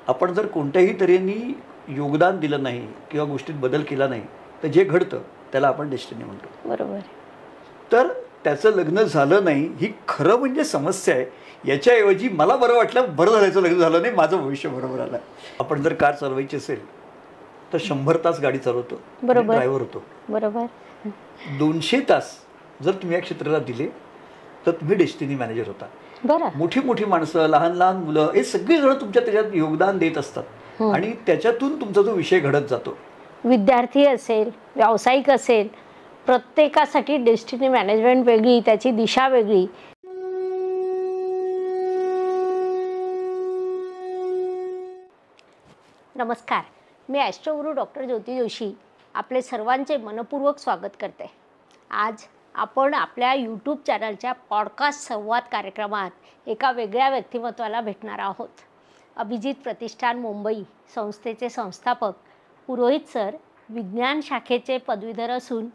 आपण जर कोणत्याही तऱ्हेने योगदान दिलं नाही किंवा गोष्टीत बदल केला नाही तर जे घडतं त्याला आपण डेस्टिनी म्हणतो. बरोबर. तर त्याचं लग्न झालं नाही ही खरं म्हणजे समस्या आहे. याच्याऐवजी मला बरं वाटलं, बरं झाल्याचं लग्न झालं नाही, माझं भविष्य बरोबर आलं. आपण जर कार चालवायची असेल तर 100 तास गाडी चालवतो, बरोबर, ड्रायव्हर होतो. बरोबर. 200 तास जर तुम्ही या क्षेत्राला दिले तर तुम्ही डेस्टिनी मॅनेजर होता. बरं. मोठी मोठी माणसं, लहान लहान मुलं हे सगळेजण तुमच्या त्याच्यात योगदान देत असतात आणि त्याच्यातून तुमचा जो विषय घडत जातो. विद्यार्थी असेल, व्यावसायिक असेल, प्रत्येकासाठी डेस्टिनी मॅनेजमेंट वेगळी, त्याची दिशा वेगळी. नमस्कार, मी ॲस्ट्रोगुरू डॉक्टर ज्योती जोशी आपले सर्वांचे मनपूर्वक स्वागत करते. आज आपण आपल्या यूट्यूब चॅनलच्या पॉडकास्ट संवाद कार्यक्रमात एका वेगळ्या व्यक्तिमत्वाला भेटणार आहोत. अभिजित प्रतिष्ठान मुंबई संस्थेचे संस्थापक पुरोहित सर विज्ञान शाखेचे पदवीधर असून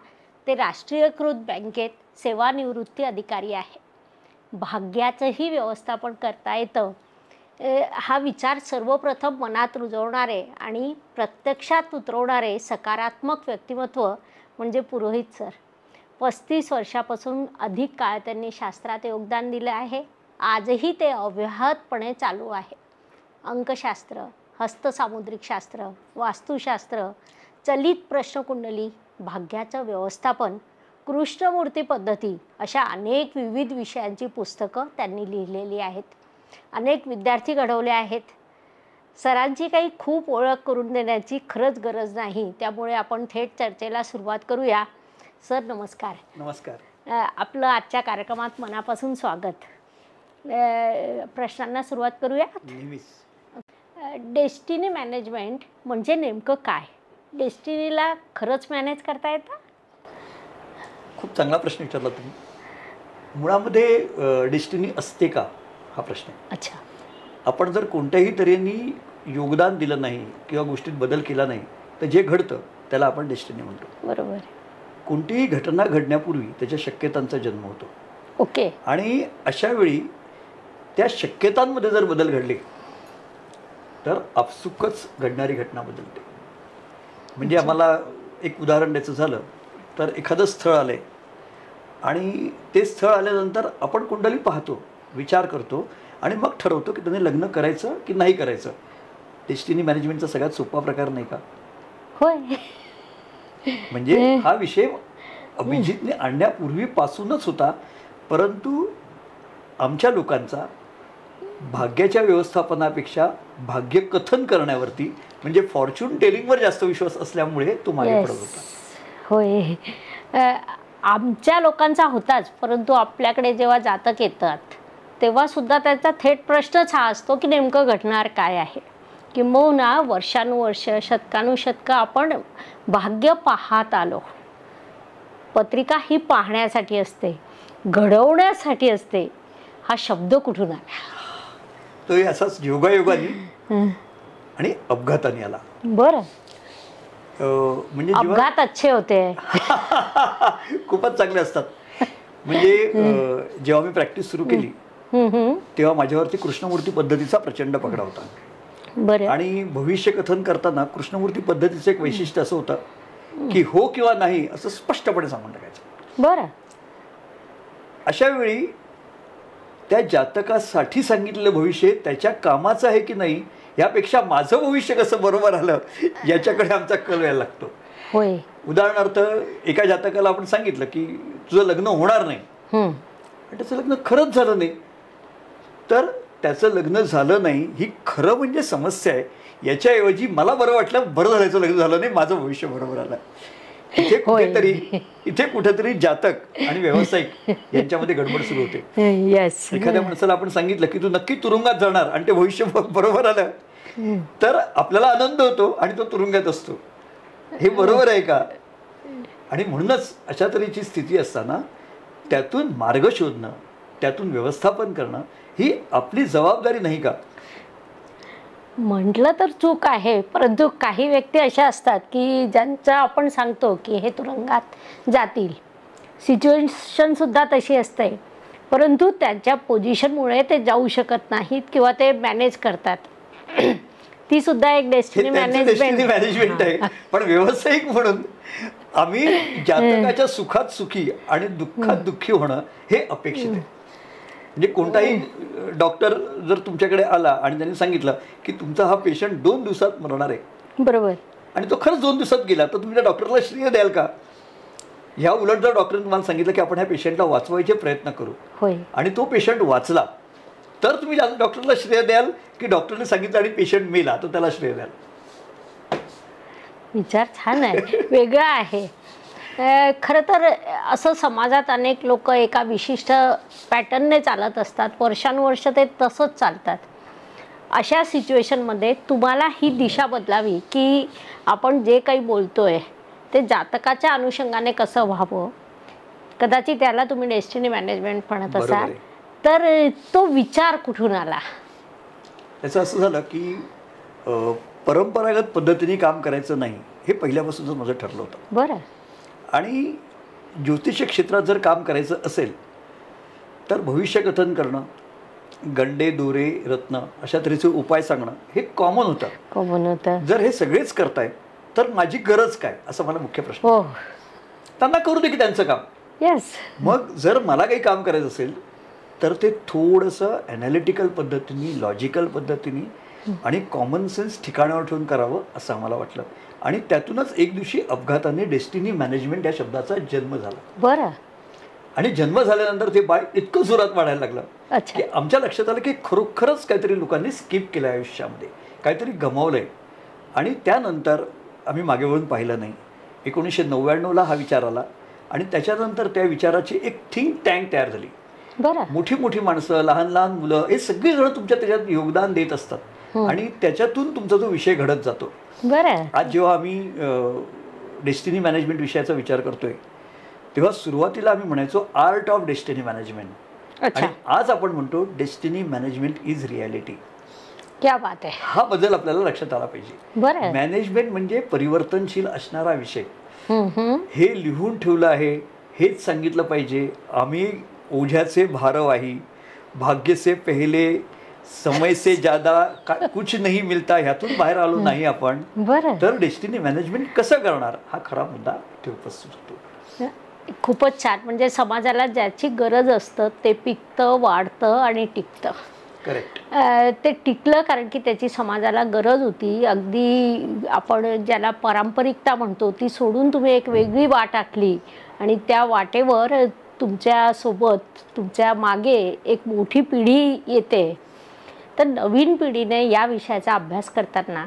ते राष्ट्रीयकृत बँकेत सेवानिवृत्ती अधिकारी आहे. भाग्याचंही व्यवस्थापन करता येतं हा विचार सर्वप्रथम मनात रुजवणारे आणि प्रत्यक्षात उतरवणारे सकारात्मक व्यक्तिमत्व म्हणजे पुरोहित सर. 35 वर्षापासून अधिक काळ त्यांनी शास्त्रात योगदान दिले आहे. आजही ते अव्याहतपणे चालू आहे. अंकशास्त्र, हस्तसामुद्रिक शास्त्र, वास्तुशास्त्र, चलित प्रश्नकुंडली, भाग्याचं व्यवस्थापन, कृष्णमूर्ती पद्धती अशा अनेक विविध विषयांची पुस्तकं त्यांनी लिहिलेली आहेत. अनेक विद्यार्थी घडवले आहेत. सरांची काही खूप ओळख करून देण्याची खरंच गरज नाही, त्यामुळे आपण थेट चर्चेला सुरुवात करूया. सर नमस्कार. नमस्कार. आपलं आजच्या कार्यक्रमात मनापासून स्वागत. प्रश्नांना सुरुवात करूया. डेस्टिनी मॅनेजमेंट म्हणजे नेमकं काय? डेस्टिनीला खरंच मॅनेज करता येतं? खूप चांगला प्रश्न विचारला तुम्ही. मुळामध्ये डेस्टिनी असते का हा प्रश्न आहे. अच्छा. आपण जर कोणत्याही तऱ्हेने योगदान दिलं नाही किंवा गोष्टीत बदल केला नाही तर जे घडतं त्याला आपण डेस्टिनी म्हणतो. बरोबर. कोणतीही घटना घडण्यापूर्वी त्याच्या शक्यतांचा जन्म होतो. ओके. आणि अशा वेळी त्या शक्यतांमध्ये जर बदल घडले तर आपसुकच घडणारी घटना बदलते. म्हणजे आम्हाला एक उदाहरण द्यायचं झालं तर एखादं स्थळ आलं आहे आणि ते स्थळ आल्यानंतर आपण कुंडली पाहतो, विचार करतो आणि मग ठरवतो की त्याने लग्न करायचं की नाही करायचं. डेस्टिनी मॅनेजमेंटचा सगळ्यात सोपा प्रकार नाही का? होय. म्हणजे हा विषय अभिजितने आणण्यापूर्वीपासूनच होता, परंतु आमच्या लोकांचा भाग्याच्या व्यवस्थापनापेक्षा भाग्य कथन करण्यावरती म्हणजे फॉर्च्यून टेलिंगवर जास्त विश्वास असल्यामुळे तो मागे पडत होता. होय. आमच्या लोकांचा होताच, परंतु आपल्याकडे जेव्हा जातक येतात तेव्हा सुद्धा त्याचा थेट प्रश्नच हा असतो की नेमकं घडणार काय आहे. किंबहुना वर्षानुवर्ष, शतकानुशतकं आपण भाग्य पाहत आलो. पत्रिका ही पाहण्यासाठी असते, घडवण्यासाठी असते. हा शब्द कुठून आला? तो असाच योगायोगाने आणि अपघाताने आला. बरं. म्हणजे अपघात अच्छे होते. खूपच चांगले असतात. म्हणजे जेव्हा मी प्रॅक्टिस सुरू केली तेव्हा माझ्यावरती कृष्णमूर्ती पद्धतीचा प्रचंड पगडा होता. बरं. आणि भविष्य कथन करताना कृष्णमूर्ती पद्धतीचं एक वैशिष्ट्य असं होतं की हो किंवा नाही असं स्पष्टपणे सांगून टाकायचं. बरं. अशा वेळी त्या जातकासाठी सांगितलेलं भविष्य त्याच्या कामाचं आहे की नाही यापेक्षा माझं भविष्य कसं बरोबर आलं याच्याकडे आमचा कल यायला लागतो. होय. उदाहरणार्थ एका जातकाला आपण सांगितलं की तुझं लग्न होणार नाही आणि त्याचं लग्न खरंच झालं नाही तर त्याचं लग्न झालं नाही ही खरं म्हणजे समस्या आहे. याच्याऐवजी मला बरं वाटलं, बरं झाल्याचं लग्न झालं नाही, माझं भविष्य बरोबर आलं. इथे कुठेतरी जातक आणि व्यावसायिक यांच्यामध्ये गडबड सुरू होते. एखाद्या माणसाला आपण सांगितलं की तू नक्की तुरुंगात जाणार आणि ते भविष्य बरोबर आलं तर आपल्याला आनंद होतो आणि तो तुरुंगात असतो. हे बरोबर आहे का? आणि म्हणूनच अशा तऱ्हेची स्थिती असताना त्यातून मार्ग शोधणं, त्यातून व्यवस्थापन करणं ही आपली जबाबदारी नाही का? म्हटलं तर चूक आहे, परंतु काही व्यक्ती अशा असतात की ज्यांचं आपण सांगतो की हे तुरुंगात जातील. सिच्युएशन सुद्धा तशी असते, परंतु त्यांच्या पोझिशनमुळे ते जाऊ शकत नाहीत किंवा ते मॅनेज करतात. ती सुद्धा एक डेस्टिनी डेस्टिनी मॅनेजमेंट. मॅनेजमेंट आहे. पण व्यावसायिक म्हणून आम्ही जातकाच्या सुखात सुखी आणि दुःखात दुःखी होणं हे अपेक्षित आहे. म्हणजे कोणताही डॉक्टर जर तुमच्याकडे आला आणि त्यांनी सांगितलं की तुमचा हा पेशंट 2 दिवसात मरणार आहे, बरोबर, आणि तो खरंच 2 दिवसात गेला, तर तुम्ही त्या डॉक्टरला श्रेय द्याल का? ह्या उलट जर डॉक्टरने तुम्हाला सांगितलं की आपण ह्या पेशंटला वाचवायचे प्रयत्न करू होय, आणि तो पेशंट वाचला, तर तुम्ही डॉक्टरला श्रेय द्याल की डॉक्टरने सांगितलं आणि पेशंट मेला तर त्याला श्रेय द्याल? विचार छान आहे, वेगळा आहे. खरं तर असं समाजात अनेक लोक एका विशिष्ट पॅटर्नने चालत असतात, वर्षानुवर्ष ते तसंच चालतात. अशा सिच्युएशनमध्ये तुम्हाला ही दिशा बदलावी की आपण जे काही बोलतोय ते जातकाच्या अनुषंगाने कसं व्हावं, कदाचित त्याला तुम्ही डेस्टिनी मॅनेजमेंट म्हणत बरोबर असाल, आहे. तर तो विचार कुठून आला? त्याचं असं झालं की परंपरागत पद्धतीने काम करायचं नाही हे पहिल्यापासूनच माझं ठरलं होतं. बरं, आणि ज्योतिष क्षेत्रात जर काम करायचं असेल तर भविष्यकथन करणं, गंडे दोरे रत्न अशा तऱ्हेचे उपाय सांगणं हे कॉमन होतं. कॉमन होतं. जर हे सगळेच करतायत तर माझी गरज काय, असा मला मुख्य प्रश्न. हो, त्यांना करू दे की त्यांचं काम. येस, मग जर मला काही काम करायचं असेल तर ते थोडंसं ॲनालिटिकल पद्धतीने, लॉजिकल पद्धतीने आणि कॉमन सेन्स ठिकाणावर ठेवून करावं असं आम्हाला वाटलं. आणि त्यातूनच एक दिवशी अपघाताने डेस्टिनी मॅनेजमेंट या शब्दाचा जन्म झाला. बरं, आणि जन्म झाल्यानंतर ते बाळ इतकं जोरात वाढायला लागलं अच्छा, की आमच्या लक्षात आलं की खरोखरच काहीतरी लोकांनी स्किप केलं आयुष्यामध्ये, काहीतरी गमावलंय. आणि त्यानंतर आम्ही मागे वळून पाहिलं नाही. 1999ला हा विचार आला आणि त्याच्यानंतर त्या विचाराची एक थिंक टँक तयार झाली. बरं, मोठी मोठी माणसं, लहान लहान मुलं हे सगळेजण तुमच्या त्याच्यात योगदान देत असतात आणि त्याच्यातून तुमचा जो विषय घडत जातो. बरं, आज जेव्हा आम्ही डेस्टिनी मॅनेजमेंट विषयाचा विचार करतोय तेव्हा सुरुवातीला आम्ही म्हणायचो आर्ट ऑफ डेस्टिनी मॅनेजमेंट, अच्छा, आणि आज आपण म्हणतो डेस्टिनी मॅनेजमेंट इज रियालिटी. क्या बात आहे. हा बदल आपल्याला लक्षात आला पाहिजे. बरं, मॅनेजमेंट म्हणजे परिवर्तनशील असणारा विषय. हम्म, हे लिहून ठेवलं आहे, हेच सांगितलं पाहिजे. आम्ही ओझ्याचे भारवाही, भाग्य से पहिले, समय से ज्यादा कुछ नहीं मिलता, ह्यातून बाहेर आलो नाही आपण. बरं, तर डेस्टिनी मॅनेजमेंट कसं करणार हा खरा मुद्दा ते उपस्थित होतो. खूपच छान. म्हणजे समाजाला ज्याची गरज असतं ते पिकतं, वाढतं आणि टिकतं. करेक्ट. ते टिकलं कारण की त्याची समाजाला गरज होती. अगदी आपण ज्याला पारंपरिकता म्हणतो ती सोडून तुम्ही एक वेगळी वाट आखली आणि त्या वाटेवर तुमच्यासोबत तुमच्या मागे एक मोठी पिढी येते. तर नवीन पिढीने या विषयाचा अभ्यास करताना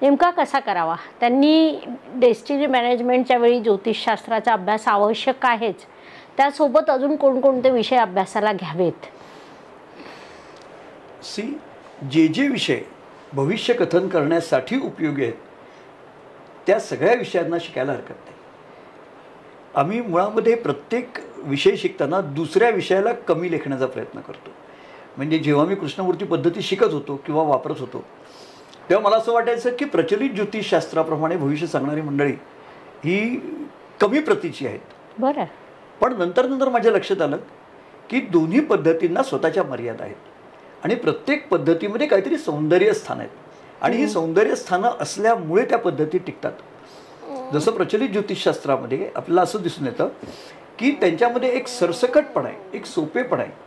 नेमका कसा करावा? त्यांनी डेस्टिनी मॅनेजमेंटच्या वेळी ज्योतिषशास्त्राचा अभ्यास आवश्यक आहेच, त्यासोबत अजून कोणकोणते विषय अभ्यासाला घ्यावेत? जे विषय भविष्यकथन करण्यासाठी उपयोगी आहेत त्या सगळ्या विषयांना शिकायला हरकत नाही. आम्ही मुळामध्ये प्रत्येक विषय शिकताना दुसऱ्या विषयाला कमी लेखण्याचा प्रयत्न करतो. म्हणजे जेव्हा मी कृष्णमूर्ती पद्धती शिकत होतो किंवा वापरत होतो तेव्हा मला असं वाटायचं की प्रचलित ज्योतिषशास्त्राप्रमाणे भविष्य सांगणारी मंडळी ही कमी प्रतीची आहेत. बरं, पण नंतर माझ्या लक्षात आलं की दोन्ही पद्धतींना स्वतःच्या मर्यादा आहेत आणि प्रत्येक पद्धतीमध्ये काहीतरी सौंदर्य स्थान आहेत आणि ही सौंदर्य स्थानं असल्यामुळे त्या पद्धती टिकतात. जसं प्रचलित ज्योतिषशास्त्रामध्ये आपल्याला असं दिसून येतं की त्यांच्यामध्ये एक सरसकटपणा आहे, एक सोपेपणा आहे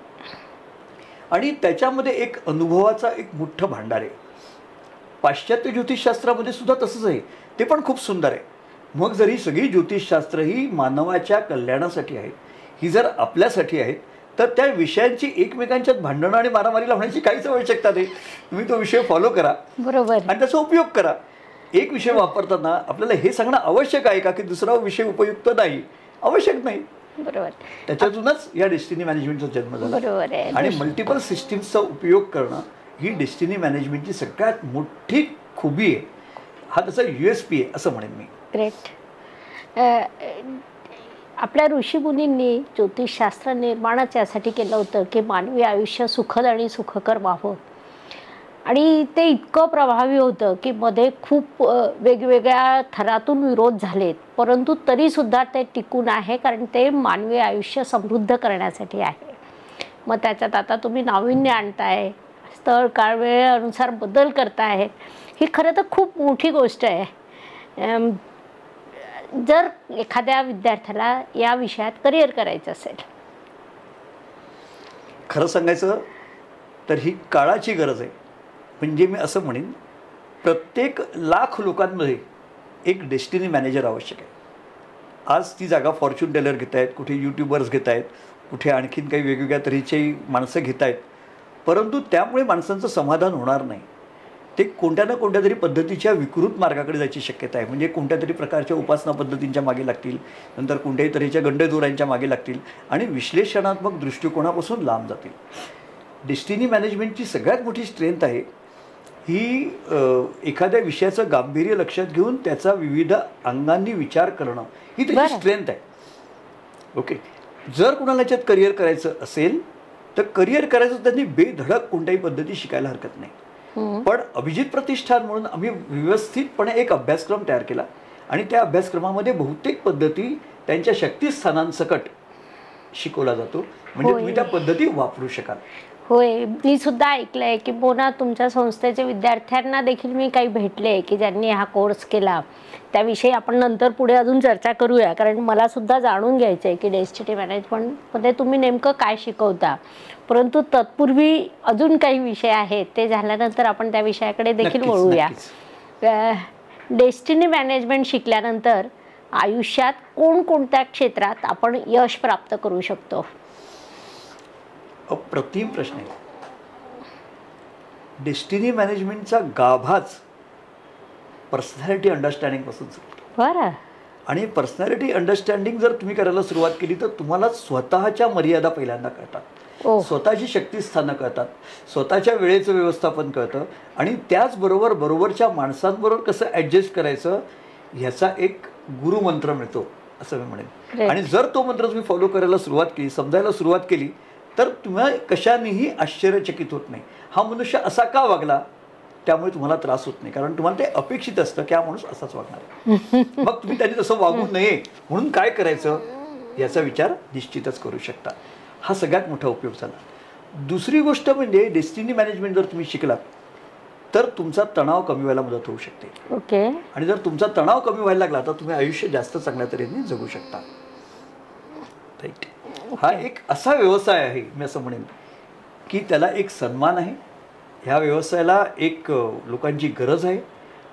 आणि त्याच्यामध्ये एक अनुभवाचा एक मोठं भांडार आहे. पाश्चात्य ज्योतिषशास्त्रामध्ये सुद्धा तसंच आहे, ते पण खूप सुंदर आहे. मग जर ही सगळी ज्योतिषशास्त्र ही मानवाच्या कल्याणासाठी आहेत, ही जर आपल्यासाठी आहेत, तर त्या विषयांची एकमेकांच्यात भांडणं आणि मारामारी लावण्याची काहीच आवश्यकता नाही. तुम्ही तो विषय फॉलो करा बरोबर, आणि त्याचा उपयोग करा. एक विषय वापरताना आपल्याला हे सांगणं आवश्यक आहे का की दुसरा विषय उपयुक्त नाही? आवश्यक नाही. बरोबर, त्याच्यातूनच या डेस्टिनी मॅनेजमेंटचा जन्म झाला. बरोबर आहे. आणि मल्टिपल सिस्टीम्सचा उपयोग करणं ही डेस्टिनी मॅनेजमेंटची सगळ्यात मोठी खूबी आहे. हा त्याचा USP आहे असं म्हणेन मी. ग्रेट. आपल्या ऋषीमुनींनी ज्योतिषशास्त्र निर्माणच यासाठी केलं होतं की मानवी आयुष्य सुखद आणि सुखकर व्हावं. आणि ते इतकं प्रभावी होतं की मध्ये खूप वेगवेगळ्या थरातून विरोध झालेत, परंतु तरीसुद्धा ते टिकून आहे कारण ते मानवी आयुष्य समृद्ध करण्यासाठी आहे. मग त्याच्यात आता तुम्ही नाविन्य आणताय, स्थळ काळ वेळेनुसार बदल करताय, ही खरं तर खूप मोठी गोष्ट आहे. जर एखाद्या विद्यार्थ्याला या विषयात करिअर करायचं असेल, खरं सांगायचं तर ही काळाची गरज आहे. म्हणजे मी असं म्हणेन, प्रत्येक लाख लोकांमध्ये एक डेस्टिनी मॅनेजर आवश्यक आहे. आज ती जागा फॉर्च्यून टेलर घेत आहेत, कुठे यूट्यूबर्स घेत आहेत, कुठे आणखीन काही वेगवेगळ्या तऱ्हेची माणसं घेत आहेत. परंतु त्यामुळे माणसांचं समाधान होणार नाही. ते कोणत्या ना कोणत्या तरी पद्धतीच्या विकृत मार्गाकडे जायची शक्यता आहे. म्हणजे कोणत्या तरी प्रकारच्या उपासना पद्धतींच्या मागे लागतील, नंतर कोणत्याही तऱ्हेच्या गंडदोऱ्यांच्या मागे लागतील आणि विश्लेषणात्मक दृष्टिकोनापासून लांब जातील. डेस्टिनी मॅनेजमेंटची सगळ्यात मोठी स्ट्रेंथ आहे ही एखाद्या विषयाचं गांभीर्य लक्षात घेऊन त्याचा विविध अंगांनी विचार करणं, ही त्याची स्ट्रेंथ आहे. ओके, जर कुणाला याच्यात करिअर करायचं असेल तर करिअर करायचं त्यांनी बेधडक कोणत्याही पद्धती शिकायला हरकत नाही. पण अभिजित प्रतिष्ठान म्हणून आम्ही व्यवस्थितपणे एक अभ्यासक्रम तयार केला आणि त्या अभ्यासक्रमामध्ये बहुतेक पद्धती त्यांच्या शक्तिस्थानांसकट शिकवला जातो. म्हणजे तुम्ही त्या पद्धती वापरू शकाल. होय, मी सुद्धा ऐकलंय की बोना तुमच्या संस्थेच्या विद्यार्थ्यांना देखील मी काही भेटले की ज्यांनी हा कोर्स केला. त्याविषयी आपण नंतर पुढे अजून चर्चा करूया, कारण मला सुद्धा जाणून घ्यायचं आहे की डेस्टिनी मॅनेजमेंटमध्ये तुम्ही नेमकं काय शिकवता. परंतु तत्पूर्वी अजून काही विषय आहेत, ते झाल्यानंतर आपण त्या विषयाकडे देखील वळूया. डेस्टिनी मॅनेजमेंट शिकल्यानंतर आयुष्यात कोणकोणत्या क्षेत्रात आपण यश प्राप्त करू शकतो? अप्रतिम प्रश्न आहे. डेस्टिनी मॅनेजमेंटचा गाभाच पर्सनॅलिटी अंडरस्टँडिंगपासून सुरू. बरं. आणि पर्सनॅलिटी अंडरस्टँडिंग जर तुम्ही करायला सुरुवात केली तर तुम्हाला स्वतःच्या मर्यादा पहिल्यांदा कळतात, स्वतःची शक्तिस्थानं कळतात, स्वतःच्या वेळेचं व्यवस्थापन कळतं आणि त्याचबरोबर बरोबरच्या माणसांबरोबर कसं ॲडजस्ट करायचं ह्याचा एक गुरुमंत्र मिळतो असं मी म्हणेन. आणि जर तो मंत्र तुम्ही फॉलो करायला सुरुवात केली, समजायला सुरुवात केली, तर तुम्हाला कशानेही आश्चर्यचकित होत नाही. हा मनुष्य असा का वागला, त्यामुळे तुम्हाला त्रास होत नाही, कारण तुम्हाला ते अपेक्षित असतं की हा माणूस असाच वागणार आहे. मग तुम्ही त्यांनी तसं वागू नये म्हणून काय करायचं याचा विचार निश्चितच करू शकता. हा सगळ्यात मोठा उपयोग झाला. दुसरी गोष्ट म्हणजे डेस्टिनी मॅनेजमेंट जर तुम्ही शिकलात तर तुमचा तणाव कमी व्हायला मदत होऊ शकते. ओके. आणि जर तुमचा तणाव कमी व्हायला लागला तर तुम्ही आयुष्य जास्त चांगल्या तऱ्हेने जगू शकता. राईट. हा एक असा व्यवसाय आहे, मी असं म्हणेन की त्याला एक सन्मान आहे, ह्या व्यवसायाला एक लोकांची गरज आहे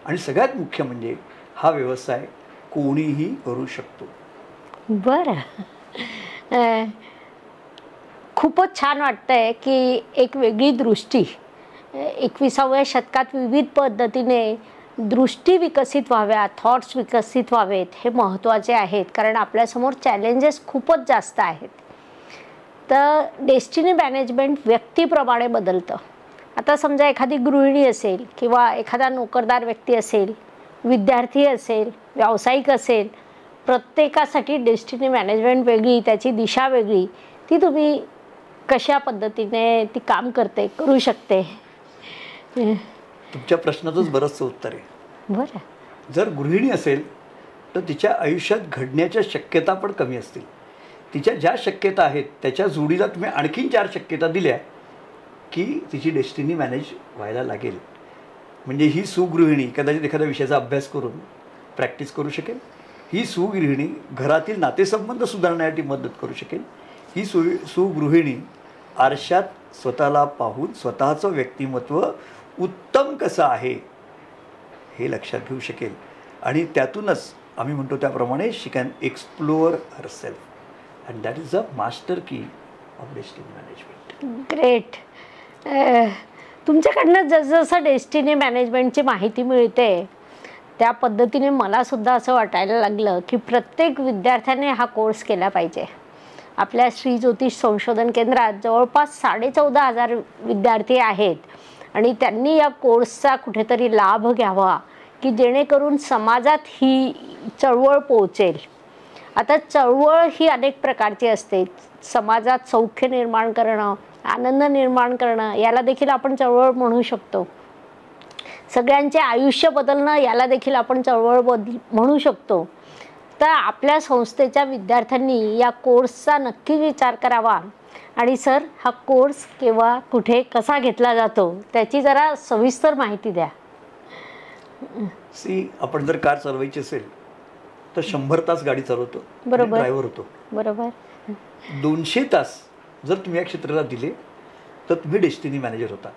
आणि सगळ्यात मुख्य म्हणजे हा व्यवसाय कोणीही करू शकतो. बरं. खूपच छान वाटतंय की एक वेगळी दृष्टी 21व्या शतकात विविध पद्धतीने दृष्टी विकसित व्हाव्या, थॉट्स विकसित व्हावेत, हे महत्त्वाचे आहेत, कारण आपल्यासमोर चॅलेंजेस खूपच जास्त आहेत. तर डेस्टिनी मॅनेजमेंट व्यक्तीप्रमाणे बदलतं. आता समजा एखादी गृहिणी असेल किंवा एखादा नोकरदार व्यक्ती असेल, विद्यार्थी असेल, व्यावसायिक असेल, प्रत्येकासाठी डेस्टिनी मॅनेजमेंट वेगळी, त्याची दिशा वेगळी. ती तुम्ही कशा पद्धतीने ती काम करते, करू शकते? तुमच्या प्रश्नाचंच बरंचसं उत्तर आहे. बरं. जर गृहिणी असेल तर तिच्या आयुष्यात घडण्याच्या शक्यता पण कमी असतील. तिच्या ज्या शक्यता आहेत त्याच्या जोडीला तुम्ही आणखीन 4 शक्यता दिल्या की तिची डेस्टिनी मॅनेज व्हायला लागेल. म्हणजे ही सुगृहिणी कदाचित एखाद्या विषयाचा अभ्यास करून प्रॅक्टिस करू शकेल. ही सुगृहिणी घरातील नातेसंबंध सुधारण्यासाठी मदत करू शकेल. ही सुगृहिणी आरशात स्वतःला पाहून स्वतःचं व्यक्तिमत्व उत्तम कसं आहे हे लक्षात घेऊ शकेल. आणि त्यातूनच आम्ही म्हणतो त्याप्रमाणे she can explore herself and that is a master key of destiny management. Great. तुमच्याकडनं जसजसं डेस्टिनी मॅनेजमेंटची माहिती मिळते त्या पद्धतीने मला सुद्धा असं वाटायला लागलं की प्रत्येक विद्यार्थ्याने हा कोर्स केला पाहिजे. आपल्या श्री ज्योतिष संशोधन केंद्रात जवळपास 14,500 विद्यार्थी आहेत आणि त्यांनी या कोर्सचा कुठेतरी लाभ घ्यावा की जेणेकरून समाजात ही चळवळ पोहोचेल. आता चळवळ ही अनेक प्रकारची असते. समाजात सौख्य निर्माण करणं, आनंद निर्माण करणं, याला देखील आपण चळवळ म्हणू शकतो. सगळ्यांचे आयुष्य बदलणं, याला देखील आपण चळवळ म्हणू शकतो. तर आपल्या संस्थेच्या विद्यार्थ्यांनी या कोर्सचा नक्की विचार करावा. आणि सर, हा कोर्स केव्हा, कुठे, कसा घेतला जातो त्याची जरा सविस्तर माहिती द्या. सी आपण जर कार चालवायची असेल तर 100 तास गाडी चालवतो, बरोबर. ड्रायव्हर होतो. बरोबर. 200 तास जर तुम्ही या क्षेत्राला दिले तर तुम्ही डेस्टिनी मॅनेजर होता.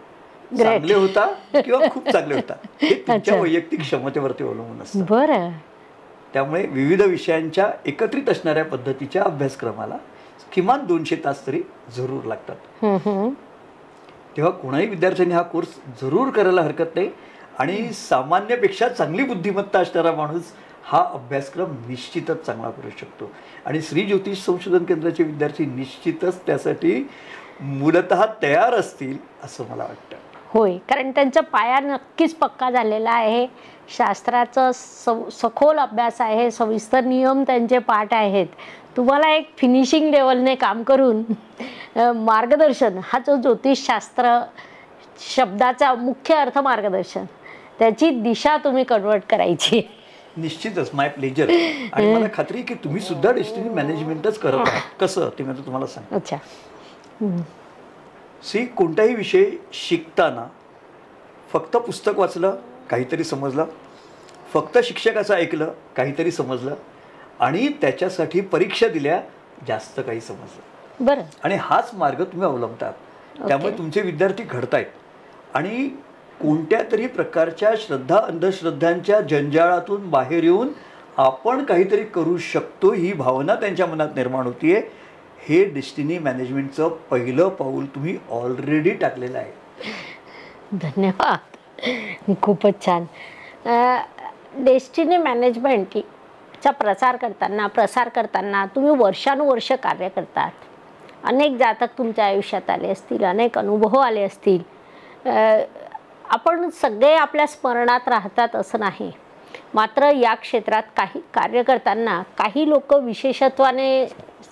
Great. चांगले होता किंवा खूप चांगले होता हे तुमच्या अच्छा. वैयक्तिक क्षमतेवरती अवलंबून असतं. बरं. त्यामुळे विविध विषयांच्या एकत्रित असणाऱ्या पद्धतीच्या अभ्यासक्रमाला किमान 200 तास तरी जरूर लागतात. तेव्हा कोणाही विद्यार्थ्यांनी हा कोर्स जरूर करायला हरकत नाही आणि सामान्यपेक्षा चांगली बुद्धिमत्ता असणारा माणूस हा अभ्यासक्रम निश्चितच चांगला करू शकतो. आणि श्री ज्योतिष संशोधन केंद्राचे विद्यार्थी निश्चितच त्यासाठी मूलतः तयार असतील असं मला वाटतं. होय, कारण त्यांचा पाया नक्कीच पक्का झालेला आहे. शास्त्राचं सखोल अभ्यास आहे, सविस्तर नियम त्यांचे पाठ आहेत. तुम्हाला एक फिनिशिंग लेवलने काम करून मार्गदर्शन, हा जो ज्योतिषशास्त्र शब्दाचा मुख्य अर्थ मार्गदर्शन, त्याची दिशा तुम्ही कन्वर्ट करायची. निश्चितच माय प्लेजर. आणि मला खात्री आहे की तुम्ही सुद्धा डेस्टिनी मॅनेजमेंटच करत आहात. कसं ते मी तुम्हाला सांगतो. अच्छा. सी कोणताही विषय शिकताना फक्त पुस्तक वाचलं काहीतरी समजलं, फक्त शिक्षकाचं ऐकलं काहीतरी समजलं आणि त्याच्यासाठी परीक्षा दिल्या जास्त काही समजलं. बरं. आणि हाच मार्ग तुम्ही अवलंबतात. त्यामुळे तुमचे विद्यार्थी घडतायत आणि कोणत्या तरी प्रकारच्या श्रद्धा अंधश्रद्धांच्या जंजाळातून बाहेर येऊन आपण काहीतरी करू शकतो ही भावना त्यांच्या मनात निर्माण होतीये. हे डेस्टिनी मॅनेजमेंटचं पहिलं पाऊल तुम्ही ऑलरेडी टाकलेलं आहे. धन्यवाद. खूपच छान. डेस्टिनी मॅनेजमेंटचा प्रसार करताना तुम्ही वर्षानुवर्ष कार्य करतात. अनेक जातक तुमच्या आयुष्यात आले असतील, अनेक अनुभव आले असतील. आपण सगळे आपल्या स्मरणात राहतात असं नाही. मात्र या क्षेत्रात काही कार्य करताना काही लोक विशेषत्वाने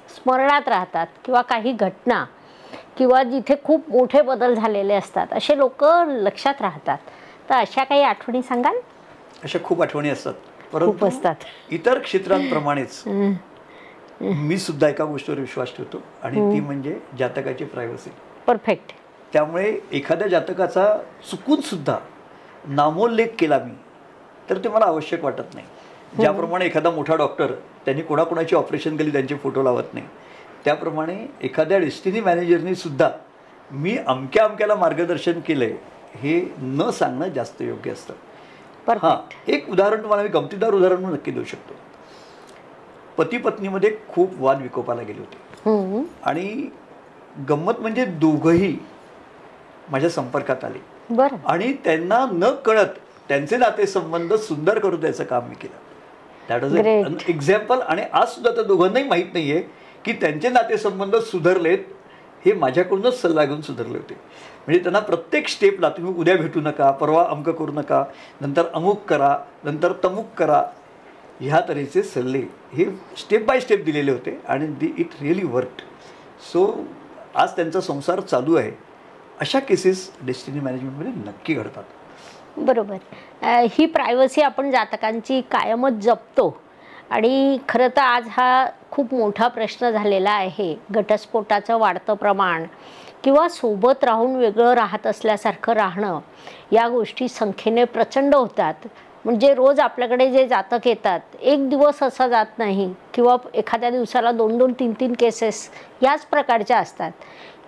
स्मरणात राहतात किंवा काही घटना किंवा जिथे खूप मोठे बदल झालेले असतात असे लोक लक्षात राहतात. तर अशा काही आठवणी सांगाल? अशा खूप आठवणी असतात, खूप परंतु असतात. इतर क्षेत्रांप्रमाणेच मी सुद्धा एका गोष्टीवर विश्वास ठेवतो आणि ती म्हणजे जातकाची प्रायव्हसी. परफेक्ट. त्यामुळे एखाद्या जातकाचा चुकून सुद्धा नामोल्लेख केला मी तर ते मला आवश्यक वाटत नाही. ज्याप्रमाणे एखादा मोठा डॉक्टर त्यांनी कोणाकोणाची ऑपरेशन केली त्यांचे फोटो लावत नाही, त्याप्रमाणे एखाद्या डेस्टिनी मॅनेजरनी सुद्धा मी अमक्या अमक्याला मार्गदर्शन केलंय हे न सांगणं जास्त योग्य असतं. हां, एक उदाहरण तुम्हाला मी गमतीदार उदाहरण म्हणून नक्की देऊ शकतो. पती पत्नीमध्ये खूप वाद विकोपाला गेले होते आणि गंमत म्हणजे दोघंही माझ्या संपर्कात आले. बरं. आणि त्यांना न कळत त्यांचे नातेसंबंध सुंदर करून द्यायचं काम मी केलं. That was an example. आणि आज सुद्धा त्या दोघांनाही माहीत नाही आहे की त्यांचे नातेसंबंध सुधारलेत हे माझ्याकडूनच सल्ला घेऊन सुधारले होते. म्हणजे त्यांना प्रत्येक स्टेपला तुम्ही उद्या भेटू नका, परवा अमकं करू नका, नंतर अमुक करा, नंतर तमुक करा, ह्या तऱ्हेचे सल्ले हे स्टेप बाय स्टेप दिलेले होते आणि इट रिअली वर्कड. सो आज त्यांचा संसार चालू आहे. अशा केसेस डेस्टिनी मॅनेजमेंटमध्ये नक्की घडतात. बरोबर. ही प्रायव्हसी आपण जातकांची कायमच जपतो आणि खरं तर आज हा खूप मोठा प्रश्न झालेला आहे. घटस्फोटाचं वाढतं प्रमाण किंवा सोबत राहून वेगळं राहत असल्यासारखं राहणं, या गोष्टी संख्येने प्रचंड होतात. म्हणजे रोज आपल्याकडे जे जातक येतात, एक दिवस असा जात नाही किंवा एखाद्या दिवसाला 2-2, 3-3 केसेस याच प्रकारच्या असतात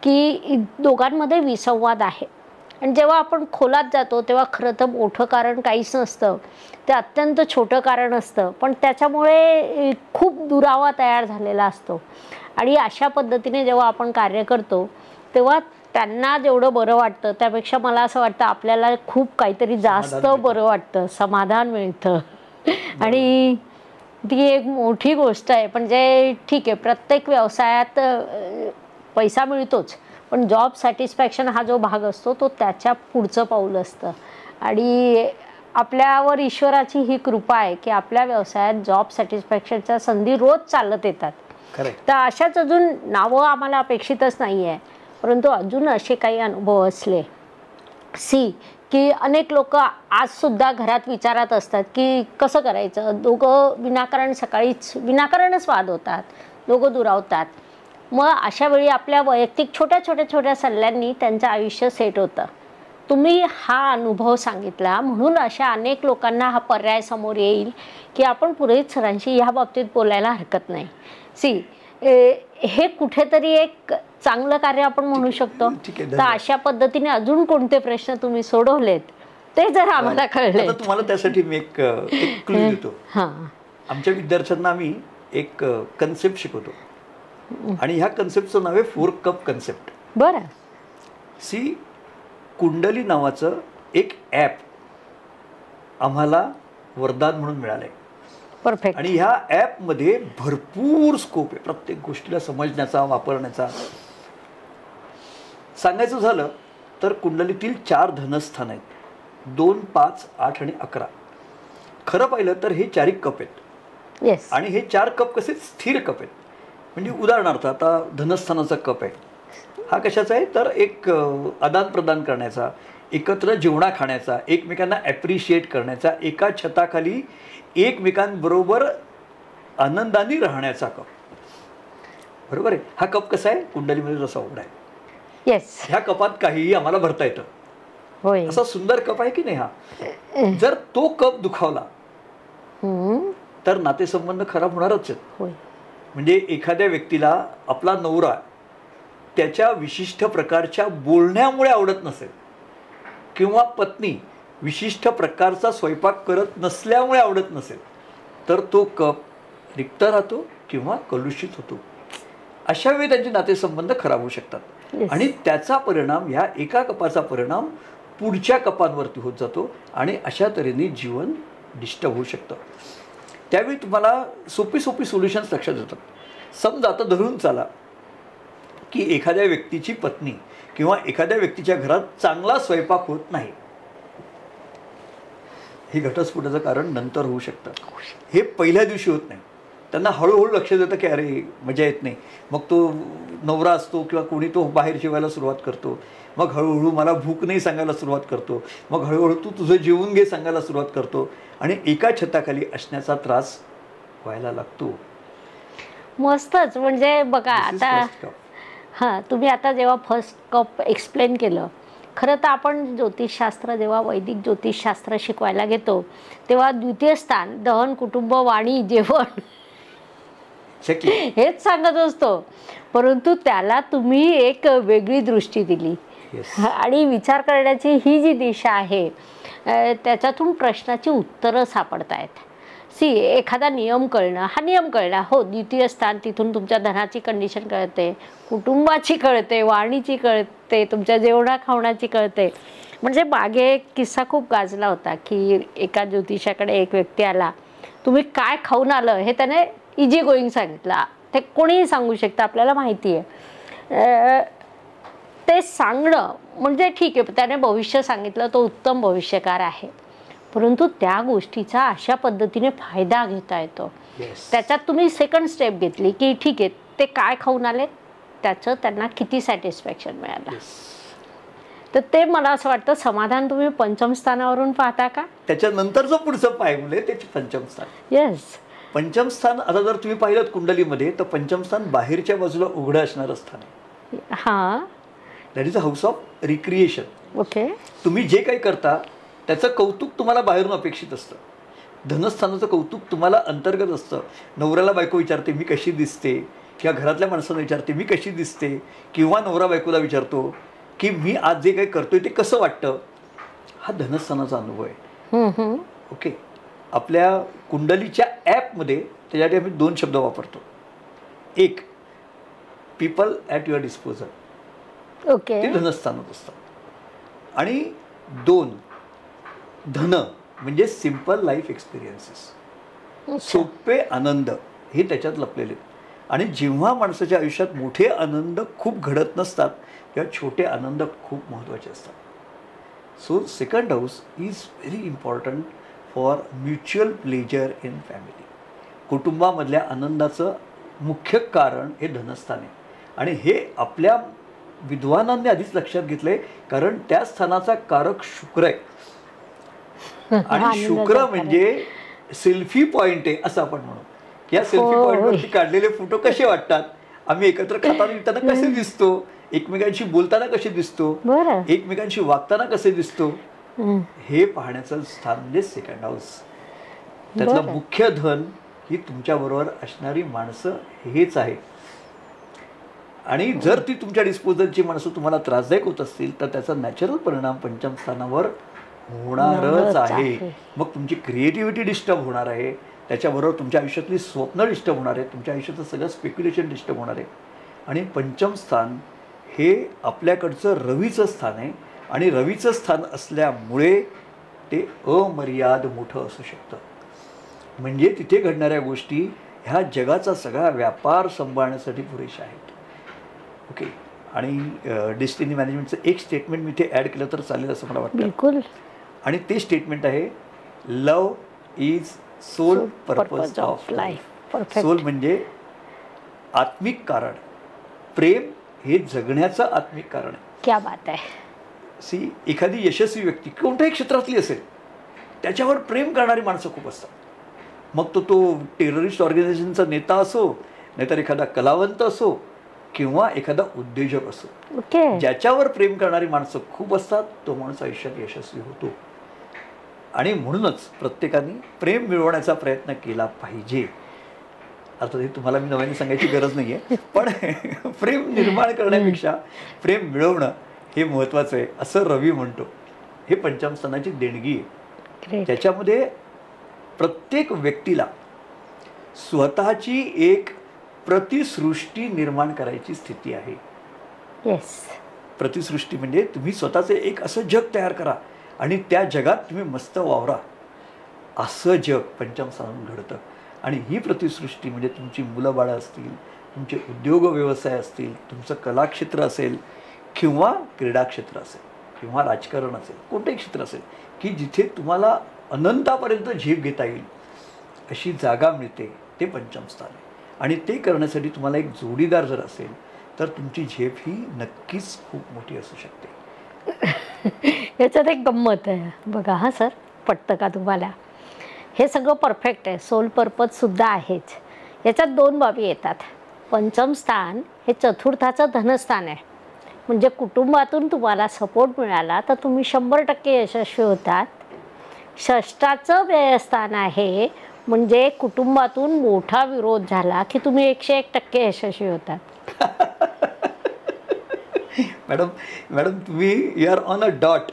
की दोघांमध्ये विसंवाद आहे. आणि जेव्हा आपण खोलात जातो तेव्हा खरं तर मोठं कारण काहीच नसतं, ते अत्यंत छोटं कारण असतं, पण त्याच्यामुळे खूप दुरावा तयार झालेला असतो. आणि अशा पद्धतीने जेव्हा आपण कार्य करतो तेव्हा त्यांना जेवढं बरं वाटतं त्यापेक्षा मला असं वाटतं आपल्याला खूप काहीतरी जास्त बरं वाटतं, समाधान मिळतं. आणि ती एक मोठी गोष्ट आहे. म्हणजे ठीक आहे, प्रत्येक व्यवसायात पैसा मिळतोच, पण जॉब सॅटिस्फॅक्शन हा जो भाग असतो तो त्याच्या पुढचं पाऊल असतं. आणि आपल्यावर ईश्वराची ही कृपा आहे की आपल्या व्यवसायात जॉब सॅटिस्फॅक्शनच्या संधी रोज चालत येतात. तर अशाच अजून नावं आम्हाला अपेक्षितच नाही आहे, परंतु अजून असे काही अनुभव असले की अनेक लोक आजसुद्धा घरात विचारात असतात की कसं करायचं. दोघं विनाकारणच वाद होतात, दोघं दुरावतात. मग अशा वेळी आपल्या वैयक्तिक छोट्या सल्ल्यांनी त्यांचं आयुष्य सेट होतं. तुम्ही हा अनुभव सांगितला म्हणून अशा अनेक लोकांना हा पर्याय समोर येईल की आपण पुरोहित सरांशी ह्या बाबतीत बोलायला हरकत नाही. सी हे कुठेतरी एक चांगलं कार्य आपण म्हणू शकतो. ठीक आहे, तर अशा पद्धतीने अजून कोणते प्रश्न तुम्ही सोडवलेत ते जर आम्हाला कळले. आता तुम्हाला त्यासाठी मी एक क्लू देतो. हां आमच्या विद्यार्थ्यांना आम्ही एक कन्सेप्ट शिकवतो आणि ह्या कन्सेप्टचं नाव आहे 4 कप कन्सेप्ट. बरं. सी कुंडली नावाचं एक ॲप आम्हाला वरदान म्हणून मिळालंय. परफेक्ट. आणि ह्या ॲपमध्ये भरपूर स्कोप आहे प्रत्येक गोष्टीला समजण्याचा, वापरण्याचा. सांगायचं झालं तर कुंडलीतील 4 धनस्थान आहेत, 2, 5, 8 आणि 11. खरं पाहिलं तर हे 4 कप आहेत. येस. आणि हे 4 कप कसे स्थिर कप आहेत. म्हणजे उदाहरणार्थ आता धनस्थानाचा कप आहे, हा कशाचा आहे तर एक आदान प्रदान करण्याचा, एकत्र जेवणा खाण्याचा, एकमेकांना ॲप्रिशिएट करण्याचा, एका छताखाली एकमेकांबरोबर आनंदाने राहण्याचा कप. बरोबर आहे. हा कप कसा आहे कुंडलीमध्ये जसा उघडा आहे. येस. ह्या कपात काहीही आम्हाला भरता येतं. होय. असा सुंदर कप आहे की नाही हा. जर तो कप दुखावला तर नातेसंबंध खराब होणारच आहेत. होय. म्हणजे एखाद्या व्यक्तीला आपला नवरा त्याच्या विशिष्ट प्रकारच्या बोलण्यामुळे आवडत नसेल किंवा पत्नी विशिष्ट प्रकारचा स्वयंपाक करत नसल्यामुळे आवडत नसेल तर तो कप रिक्त राहतो किंवा कलुषित होतो. अशा वेळी त्यांचे नातेसंबंध खराब होऊ शकतात. आणि त्याचा परिणाम, ह्या एका कपाचा परिणाम पुढच्या कपांवरती होत जातो आणि अशा तऱ्हेने जीवन डिस्टर्ब होऊ शकतं. त्यावेळी तुम्हाला सोपी सोल्युशन्स लक्षात येतात. समजा आता धरून चाला की एखाद्या व्यक्तीची पत्नी किंवा एखाद्या व्यक्तीच्या घरात चांगला स्वयंपाक होत नाही. हे घटस्फोटाचं कारण नंतर होऊ शकतं. हे पहिल्या दिवशी होत नाही. त्यांना हळूहळू लक्षात येतं की अरे मजा येत नाही. मग तो नवरा असतो किंवा कोणी तो बाहेर जेवायला सुरुवात करतो. मग हळूहळू मला भूक नाही सांगायला सुरुवात करतो. मग हळूहळू तू तुझं जेवून घे सांगायला सुरुवात करतो आणि एका छताखाली असण्याचा त्रास व्हायला लागतो. मस्तच. म्हणजे बघा आता हां तुम्ही आता जेव्हा फर्स्ट कप एक्सप्लेन केलं, खरं तर आपण ज्योतिषशास्त्र जेव्हा वैदिक ज्योतिषशास्त्र शिकवायला घेतो तेव्हा द्वितीय स्थान दहन, कुटुंब, वाणी, जेवण हेच सांगत असतो. परंतु त्याला तुम्ही एक वेगळी दृष्टी दिली आणि विचार करण्याची ही जी दिशा आहे त्याच्यातून प्रश्नाची उत्तरं सापडत आहेत. सी एखादा नियम कळणं, हा नियम कळला, हो द्वितीय स्थान तिथून तुमच्या धनाची कंडिशन कळते, कुटुंबाची कळते, वाणीची कळते, तुमच्या जेवणा खावण्याची कळते. म्हणजे मागे एक किस्सा खूप गाजला होता की एका ज्योतिषाकडे एक व्यक्ती आला, तुम्ही काय खाऊन आलं हे त्याने इजी गोईंग सांगितलं. ते कोणीही सांगू शकतं, आपल्याला माहिती आहे. ते सांगणं म्हणजे ठीक आहे, त्याने भविष्य सांगितलं, तो उत्तम भविष्यकार आहे. परंतु त्या गोष्टीचा अशा पद्धतीने फायदा घेता येतो. त्याच्यात तुम्ही सेकंड स्टेप घेतली की ठीक आहे ते काय खाऊन आले त्याचं त्यांना किती सॅटिस्फॅक्शन मिळालं. तर ते मला असं वाटतं समाधान तुम्ही पंचम स्थानावरून पाहता का? त्याच्यानंतरचं पुढचं पायमुले त्याचे पंचम स्थान. येस. पंचम स्थान आता जर तुम्ही पाहिलं कुंडलीमध्ये तर पंचम स्थान बाहेरच्या बाजूला उघडं असणारं स्थान आहे. हां. That is a house of recreation. Okay. तुम्ही जे काही करता त्याचं कौतुक तुम्हाला बाहेरून अपेक्षित असतं. धनस्थानाचं कौतुक तुम्हाला अंतर्गत असतं. नवऱ्याला बायको विचारते मी कशी दिसते, किंवा घरातल्या माणसांना विचारते मी कशी दिसते, किंवा नवरा बायकोला विचारतो की मी आज जे काही करतोय ते कसं वाटतं. हा धनस्थानाचा अनुभव आहे. ओके. आपल्या कुंडलीच्या ॲपमध्ये त्याच्यासाठी आम्ही 2 शब्द वापरतो. एक people at your disposal, okay, ते धनस्थानात असतात. आणि 2 धन म्हणजे सिम्पल लाईफ एक्सपिरियन्सेस, सोपे आनंद हे त्याच्यात लपलेले आहेत. आणि जेव्हा माणसाच्या आयुष्यात मोठे आनंद खूप घडत नसतात तेव्हा छोटे आनंद खूप महत्त्वाचे असतात. So second house is very important for mutual pleasure in family. कुटुंबामधल्या आनंदाचं मुख्य कारण हे धनस्थान आहे. आणि हे आपल्या विद्वानांनी आधीच लक्षात घेतलं आहे, कारण त्या स्थानाचा कारक शुक्र आहे. आणि शुक्र म्हणजे सेल्फी पॉइंट आहे असं आपण म्हणू. या सेल्फी पॉइंटवरती काढलेले फोटो कसे वाटतात, आम्ही एकत्र खाताना कसे दिसतो एकमेकांशी बोलताना कसे दिसतो, बरं. एकमेकांशी वागताना कसे दिसतो, हं. हे पाहण्याचं स्थान म्हणजे सेकंड हाऊस. त्यातलं बरं. मुख्य धन ही तुमच्याबरोबर असणारी माणसं हेच आहे. आणि जर ती तुमच्या डिस्पोजलची माणसं तुम्हाला त्रासदायक होत असतील तर त्याचा नॅचरल परिणाम पंचम स्थानावर होणारच आहे. मग तुमची क्रिएटिव्हिटी डिस्टर्ब होणार आहे, त्याच्याबरोबर तुमच्या आयुष्यातली स्वप्न डिस्टर्ब होणार आहे, तुमच्या आयुष्याचं सगळं स्पेक्युलेशन डिस्टर्ब होणार आहे. आणि पंचम स्थान हे आपल्याकडचं रवीचं स्थान आहे आणि रवीचं स्थान असल्यामुळे ते अमर्याद मोठं असू शकतं. म्हणजे तिथे घडणाऱ्या गोष्टी ह्या जगाचा सगळा व्यापार सांभाळण्यासाठी पुरेशा आहेत. ओके. आणि डेस्टिनी मॅनेजमेंटचं एक स्टेटमेंट मी इथे ॲड केलं तर चालेल असं मला वाटतं. बिलकुल. आणि ते स्टेटमेंट आहे, love is soul purpose of life. Perfect. Soul म्हणजे आत्मिक कारण, प्रेम हे जगण्याचं आत्मिक कारण आहे. क्या बात आहे. सी, एखादी यशस्वी व्यक्ती कोणत्याही क्षेत्रातली असेल त्याच्यावर प्रेम करणारी माणसं खूप असतात. मग तो टेररिस्ट ऑर्गनायझेशनचा नेता असो, नाहीतर एखादा कलावंत असो किंवा एखादा उद्योजक असो, ओके. ज्याच्यावर प्रेम करणारी माणसं खूप असतात तो माणूस आयुष्यात यशस्वी होतो. आणि म्हणूनच प्रत्येकाने प्रेम मिळवण्याचा प्रयत्न केला पाहिजे. आता हे तुम्हाला मी नव्याने सांगायची गरज नाही आहे, पण प्रेम निर्माण करण्यापेक्षा प्रेम मिळवणं हे महत्त्वाचं आहे असं रवी म्हणतो. हे पंचम स्थानाची देणगी आहे. ग्रेट. त्याच्यामध्ये प्रत्येक व्यक्तीला स्वतःची एक प्रतिसृष्टी निर्माण करायची स्थिती आहे. येस. प्रतिसृष्टी म्हणजे तुम्ही स्वतःचे एक असं जग तयार करा आणि त्या जगात तुम्ही मस्त वावरा. असं जग पंचम स्थानातून घडतं. आणि ही प्रतिसृष्टी म्हणजे तुमची मुलं बाळं असतील, तुमचे उद्योग व्यवसाय असतील, तुमचं कलाक्षेत्र असेल किंवा क्रीडा क्षेत्र असेल किंवा राजकारण असेल, कोणतंही क्षेत्र असेल की जिथे तुम्हाला अनंतापर्यंत झेप घेता येईल अशी जागा मिळते, ते पंचम स्थान आहे. आणि ते करण्यासाठी तुम्हाला एक जोडीदार जर असेल तर तुमची झेप ही नक्कीच खूप मोठी असू शकते. याच्यात एक गंमत आहे बघा. हां सर, पटतं का तुम्हाला? हे सगळं परफेक्ट आहे, सोल पर्पजसुद्धा आहेच. याच्यात दोन बाबी येतात. पंचम स्थान हे चतुर्थाचं धनस्थान आहे. म्हणजे कुटुंबातून तुम्हाला सपोर्ट मिळाला तर तुम्ही 100% यशस्वी होतात. षष्ठाचं व्ययस्थान आहे, म्हणजे कुटुंबातून मोठा विरोध झाला की तुम्ही 101% यशस्वी होतात. मॅडम तुम्ही you are on a dot.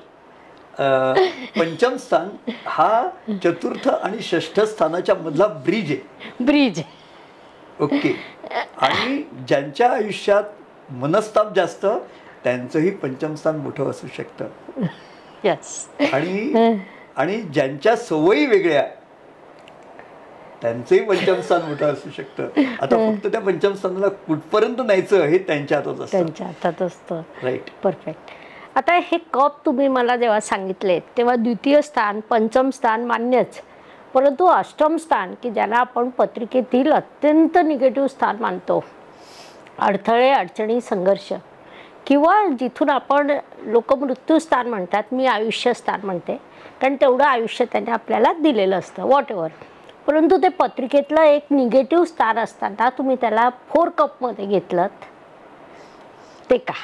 पंचम स्थान हा चतुर्थ आणि षष्ठ स्थानाच्या मधला ब्रिज आहे. ब्रिज. ओके. आणि ज्यांच्या आयुष्यात मनस्ताप जास्त त्यांचंही पंचम स्थान मोठं असू शकतं. यस. आणि ज्यांच्या सवयी वेगळ्या त्यांचंही पंचम स्थान मोठं असू शकतं. आता फक्त त्या पंचम स्थानाला कुठपर्यंत न्यायचं हे त्यांच्या हातात असतं. त्यांच्या हातात असतं. राईट. परफेक्ट. आता हे कप तुम्ही मला जेव्हा सांगितले तेव्हा द्वितीय स्थान, पंचम स्थान मान्यच, परंतु अष्टम स्थान की ज्याला आपण पत्रिकेतील अत्यंत निगेटिव्ह स्थान मानतो, अडथळे, अडचणी, संघर्ष, किंवा जिथून आपण लोक मृत्यू स्थान म्हणतात, मी आयुष्य स्थान म्हणते, कारण तेवढं आयुष्य त्याने आपल्याला दिलेलं असतं, व्हॉट एव्हर. परंतु ते पत्रिकेतलं एक निगेटिव्ह स्थान असताना तुम्ही त्याला 4 कपमध्ये घेतलं, ते का?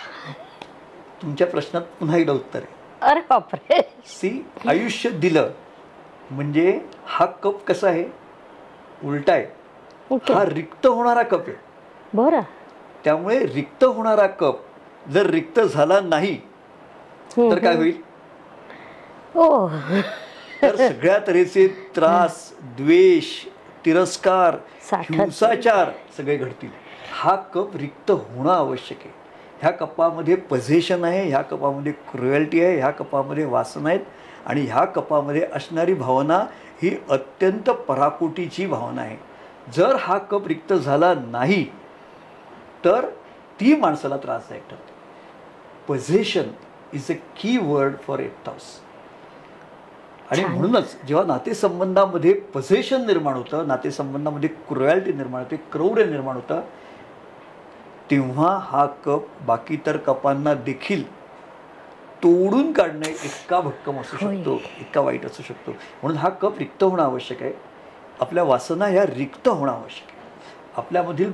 तुमच्या प्रश्नात पुन्हा एकदा उत्तर आहे. अरे बापरे. सी, आयुष्य दिलं म्हणजे हा कप कसा आहे, उलटा आहे. ओके. हा रिक्त होणारा कप आहे. बरं. त्यामुळे रिक्त होणारा कप जर रिक्त झाला नाही तर काय होईल? ओ. तर सगळ्या तऱ्हेचे त्रास, द्वेष, तिरस्कार, हिंसाचार सगळे घडतील. हा कप रिक्त होणं आवश्यक आहे. ह्या कपामध्ये पझेशन आहे, ह्या कपामध्ये क्रुएल्टी आहे, ह्या कपामध्ये वासना आहेत आणि ह्या कपामध्ये असणारी भावना ही अत्यंत पराकोटीची भावना आहे. जर हा कप रिक्त झाला नाही तर ती माणसाला त्रासदायक ठरते. पझेशन इज अ की वर्ड फॉर 8th हाऊस. आणि म्हणूनच जेव्हा नातेसंबंधामध्ये पझेशन निर्माण होतं, नातेसंबंधामध्ये क्रुएल्टी निर्माण होते, क्रौर्य निर्माण होतं, तेव्हा हा कप बाकी तर कपांना देखील तोडून काढणे इतका भक्कम असू शकतो, इतका वाईट असू शकतो. म्हणून हा कप रिक्त होणं आवश्यक आहे. आपल्या वासना ह्या रिक्त होणं आवश्यक आहे. आपल्यामधील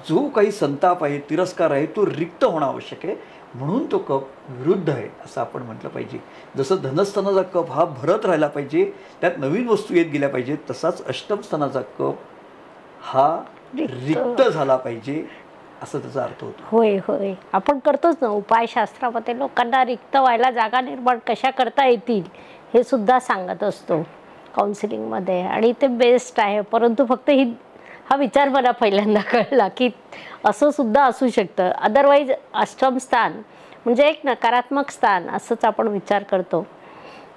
जो काही संताप आहे, तिरस्कार आहे, तो रिक्त होणं आवश्यक आहे. म्हणून तो कप विरुद्ध आहे असं आपण म्हटलं पाहिजे. जसं धनस्थानाचा कप हा भरत राहिला पाहिजे, त्यात नवीन वस्तू येत गेल्या पाहिजेत, तसाच अष्टम स्थानाचा कप हा रिक्त झाला पाहिजे असं त्याचा अर्थ होतो. होय होय, आपण करतोच ना उपायशास्त्रामध्ये. लोकांना रिक्त व्हायला जागा निर्माण कशा करता येतील हे सुद्धा सांगत असतो काउन्सिलिंगमध्ये, आणि ते बेस्ट आहे. परंतु फक्त हा विचार मला पहिल्यांदा कळला की असं सुद्धा असू शकतं. अदरवाईज अष्टम स्थान म्हणजे एक नकारात्मक स्थान असंच आपण विचार करतो.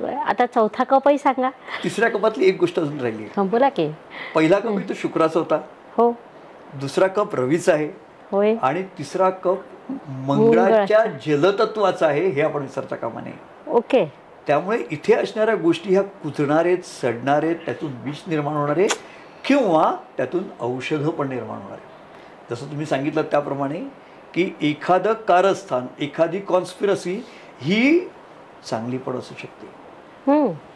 आता चौथा कपही सांगा. तिसऱ्या कपातली एक गोष्ट अजून राहिली. बोला की. पहिला कप तो शुक्राचा होता. हो. दुसरा कप रवीचा आहे. होय. आणि तिसरा कप मंगळाच्या जलतत्वाचा आहे, हे आपण विसरता कामा नये. ओके. त्यामुळे इथे असणाऱ्या गोष्टी ह्या कुजणार आहेत, सडणार आहेत, त्यातून विष निर्माण होणार आहे किंवा त्यातून औषधं पण निर्माण होणार आहे. जसं तुम्ही सांगितलं त्याप्रमाणे की एखादं कारस्थान, एखादी कॉन्स्पिरसी ही चांगली पण असू शकते.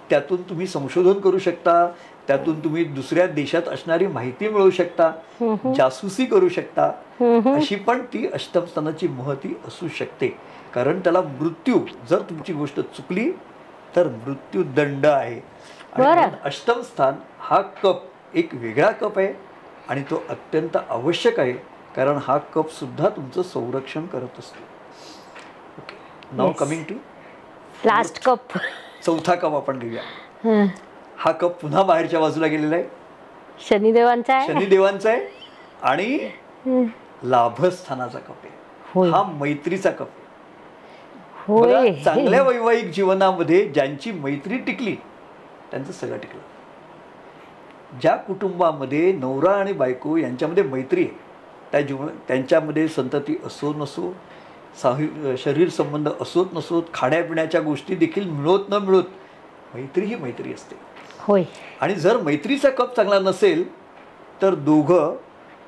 त्यातून तुम्ही संशोधन करू शकता, त्यातून तुम्ही दुसऱ्या देशात असणारी माहिती मिळवू शकता, जासूसी करू शकता. अशी पण ती अष्टम स्थानाची महती असू शकते. कारण त्याला मृत्यू, जर तुमची गोष्ट चुकली तर मृत्यूदंड आहे. अष्टम स्थान हा कप एक वेगळा कप आहे आणि तो अत्यंत आवश्यक आहे, कारण हा कप सुद्धा तुमचं संरक्षण करत असतो. Okay, now coming to last cup. चौथा कप आपण घेऊया. हा कप पुन्हा बाहेरच्या बाजूला गेलेला आहे. शनिदेवांचा आहे. शनिदेवांचा आहे आणि लाभस्थानाचा कप आहे. हा मैत्रीचा कप आहे. चांगल्या वैवाहिक जीवनामध्ये ज्यांची मैत्री टिकली त्यांचं सगळं टिकलं. ज्या कुटुंबामध्ये नवरा आणि बायको यांच्यामध्ये मैत्री आहे, त्यांच्यामध्ये संतती असो नसो, शरीर संबंध असोत नसोत, खाण्यापिण्याच्या गोष्टी देखील मिळत न मिळत, मैत्री ही मैत्री असते. होय. आणि जर मैत्रीचा कप चांगला नसेल तर दोघं